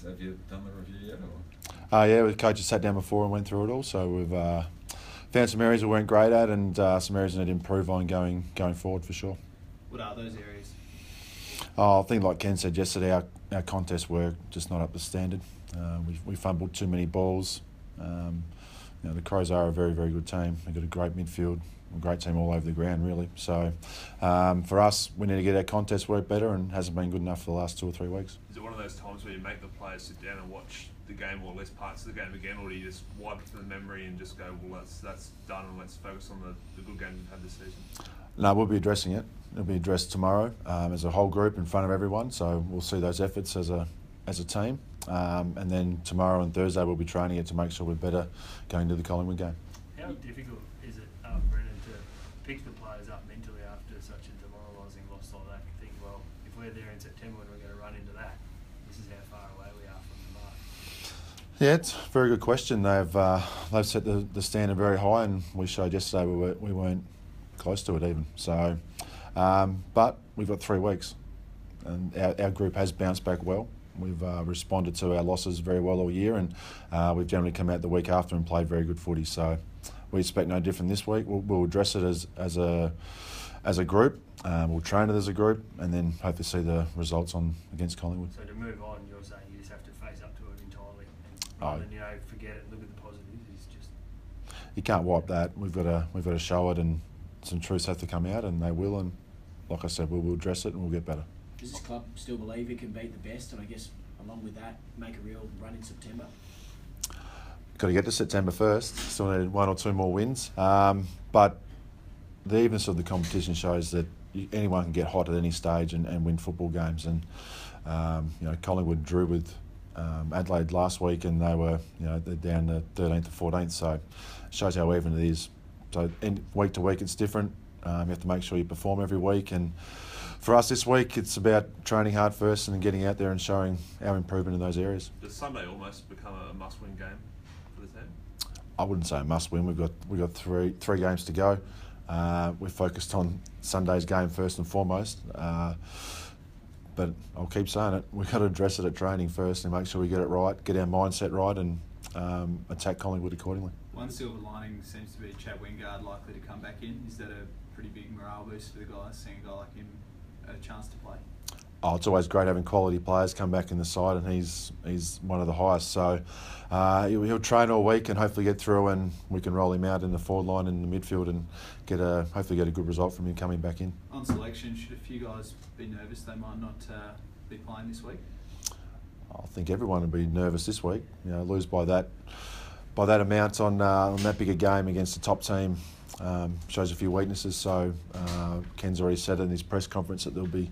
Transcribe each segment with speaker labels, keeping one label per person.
Speaker 1: Have you done the review yet?
Speaker 2: Yeah, the coaches sat down before and went through it all. So we've found some areas we weren't great at, and some areas we need to improve on going forward for sure.
Speaker 3: What are those areas?
Speaker 2: I think, like Ken said yesterday, our contest work just not up to standard. We fumbled too many balls. The Crows are a very, very good team. They've got a great midfield, a great team all over the ground, really. So for us, we need to get our contest work better, and hasn't been good enough for the last 2 or 3 weeks.
Speaker 4: Is it one of those times where you make the players sit down and watch the game or less parts of the game again, or do you just wipe it from the memory and just go, well, that's done, and let's focus on the good games we've had this season?
Speaker 2: No, we'll be addressing it. It'll be addressed tomorrow as a whole group in front of everyone. So we'll see those efforts as a team, and then tomorrow and Thursday we'll be training it to make sure we're better going to the Collingwood game.
Speaker 5: How difficult is it, Brendan, to pick the players up mentally after such a demoralising loss like that? You think, well, if we're there in September and we're going to run into that, this is how far away we are from the mark.
Speaker 2: Yeah, it's a very good question. They've set the standard very high, and we showed yesterday we weren't close to it even. So, but we've got 3 weeks, and our group has bounced back well. We've responded to our losses very well all year, and we've generally come out the week after and played very good footy. So we expect no different this week. We'll address it as a group. We'll train it as a group, and then hopefully see the results against Collingwood.
Speaker 5: So to move on, you're saying you just have to face up to it entirely, and rather than forget it, look at the positives. It's just
Speaker 2: you can't wipe that. We've got to show it, and some truths have to come out, and they will. And like I said, we'll address it and we'll get better.
Speaker 6: Does this club still believe it can beat the best, and I guess along with that, make a real run in September?
Speaker 2: Got to get to September first. Still need 1 or 2 more wins. But the evenness of the competition shows that anyone can get hot at any stage and win football games. And Collingwood drew with Adelaide last week, and they're down to 13th or 14th. So it shows how even it is. So week to week, it's different. You have to make sure you perform every week, and for us this week, it's about training hard first and then getting out there and showing our improvement in those areas.
Speaker 4: Does Sunday almost become a must-win game for the team?
Speaker 2: I wouldn't say a must-win. We've got three games to go. We're focused on Sunday's game first and foremost. But I'll keep saying it. We've got to address it at training first and make sure we get it right, get our mindset right, and attack Collingwood accordingly.
Speaker 3: One silver lining seems to be Chad Wingard likely to come back in. Is that a pretty big morale boost for the guys, seeing a guy like him a chance to play?
Speaker 2: Oh, it's always great having quality players come back in the side, and he's one of the highest. So he'll train all week and hopefully get through, and we can roll him out in the forward line and in the midfield and hopefully get a good result from him coming back in.
Speaker 3: On selection, should a few guys be nervous they might not be playing this week?
Speaker 2: I think everyone would be nervous this week. Lose by that amount on that bigger game against a top team. Shows a few weaknesses, so Ken's already said in his press conference that there'll be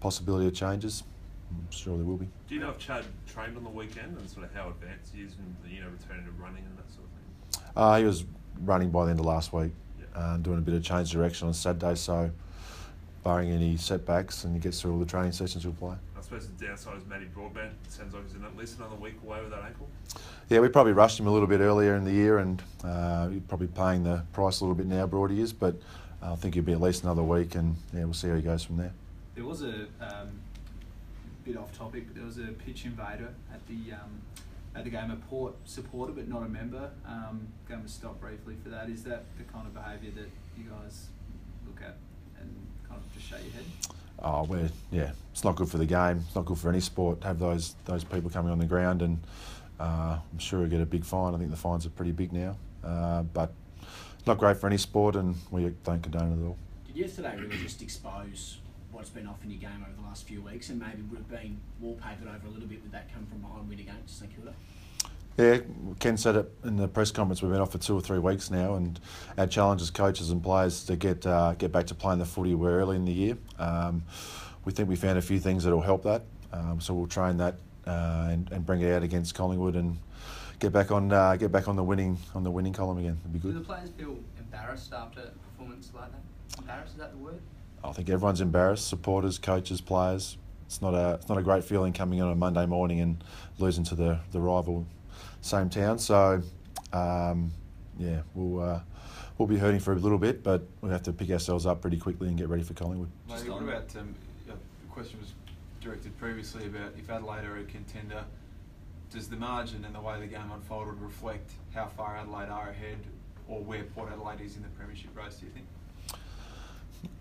Speaker 2: possibility of changes. I'm sure there will be.
Speaker 4: Do you know if Chad trained on the weekend and sort of how advanced he is in returning to running and that sort of thing?
Speaker 2: He was running by the end of last week, doing a bit of change direction on Saturday, so barring any setbacks and he gets through all the training sessions, he'll play.
Speaker 4: I suppose the downside is Matty Broadbent. It sounds like he's at least another week away with that ankle.
Speaker 2: Yeah, we probably rushed him a little bit earlier in the year, and he's probably paying the price a little bit now, Broad he is, but I think he'll be at least another week, and we'll see how he goes from there.
Speaker 3: There was a bit off topic, but there was a pitch invader at the game, a Port supporter but not a member. Going to stop briefly for that. Is that the kind of behaviour that you guys look at and kind of just shake your head?
Speaker 2: Oh, it's not good for the game. It's not good for any sport to have those people coming on the ground, and I'm sure we'll get a big fine. I think the fines are pretty big now, but not great for any sport, and we don't condone it at all.
Speaker 6: Did yesterday really just expose what's been off in your game over the last few weeks, and maybe would have been wallpapered over a little bit with that come from behind win against St Kilda?
Speaker 2: Yeah, Ken said it in the press conference. We've been off for 2 or 3 weeks now, and our challenge as coaches and players to get back to playing the footy we were early in the year. We think we found a few things that will help that, so we'll train that and bring it out against Collingwood and get back on the winning column again. It'd be good.
Speaker 7: Do the players feel embarrassed after a performance like that? Embarrassed, is that the word?
Speaker 2: I think everyone's embarrassed. Supporters, coaches, players. It's not a great feeling coming in on a Monday morning and losing to the rival. Same town, so we'll be hurting for a little bit, but we have to pick ourselves up pretty quickly and get ready for Collingwood.
Speaker 1: Mate, what about the question was
Speaker 8: directed previously about if Adelaide are a contender, does the margin and the way the game unfolded reflect how far Adelaide are ahead or where Port Adelaide is in the premiership race, do you think?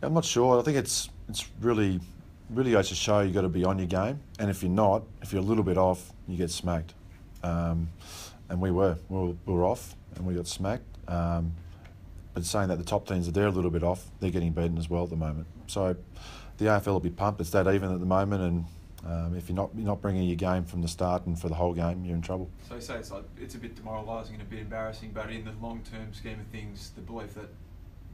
Speaker 2: I'm not sure. I think it's really goes to show you've got to be on your game, and if you're not, if you're a little bit off, you get smacked. And we were off, and we got smacked. But saying that the top teams are there a little bit off, they're getting beaten as well at the moment. So the AFL will be pumped. It's that even at the moment, and if you're not bringing your game from the start and for the whole game, you're in trouble.
Speaker 8: So you say it's a bit demoralising and a bit embarrassing, but in the long-term scheme of things, the belief that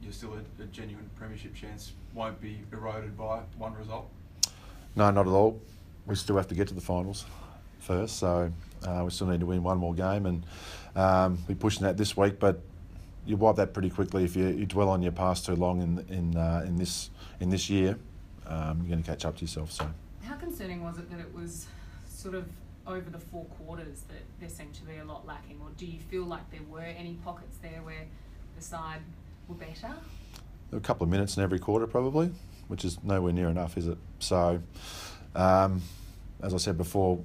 Speaker 8: you're still a genuine premiership chance won't be eroded by one result?
Speaker 2: No, not at all. We still have to get to the finals first, so we still need to win one more game, and we're pushing that this week. But you wipe that pretty quickly if you dwell on your past too long in this year. You're going to catch up to yourself. So.
Speaker 9: How concerning was it that it was sort of over the 4 quarters that there seemed to be a lot lacking, or do you feel like there were any pockets there where the side were better?
Speaker 2: There were a couple of minutes in every quarter probably, which is nowhere near enough, is it? So, as I said before,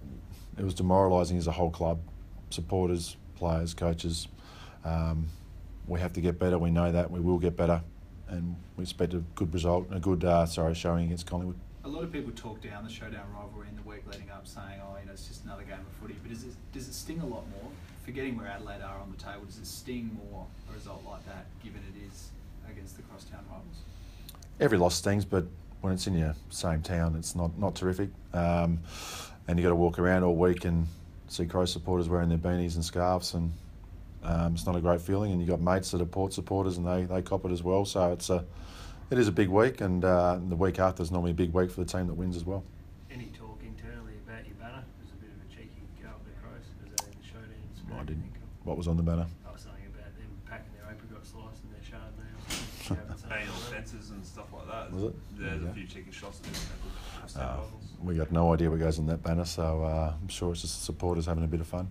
Speaker 2: it was demoralising as a whole club, supporters, players, coaches. We have to get better, we know that, we will get better, and we expect a good result, a good showing against Collingwood.
Speaker 3: A lot of people talk down the showdown rivalry in the week leading up, saying, it's just another game of footy. But does it sting a lot more? Forgetting where Adelaide are on the table, does it sting more a result like that, given it is against the crosstown rivals?
Speaker 2: Every loss stings, but when it's in your same town, it's not terrific. And you got to walk around all week and see Crow supporters wearing their beanies and scarves, and it's not a great feeling. And you got mates that are Port supporters, and they cop it as well. So it is a big week, and the week after is normally a big week for the team that wins as well.
Speaker 5: Any talk internally about your banner? It was a bit of a cheeky go at the Crows. Was that in the showdown spirit?
Speaker 2: I didn't. What was on the banner?
Speaker 5: I was saying about them packing their apricot slice and their Chardonnay.
Speaker 4: Banging on fences and stuff like that.
Speaker 2: Was it?
Speaker 4: There's
Speaker 2: Yeah.
Speaker 4: a few cheeky shots at them.
Speaker 2: We got no idea what goes on that banner, so I'm sure it's just supporters having a bit of fun.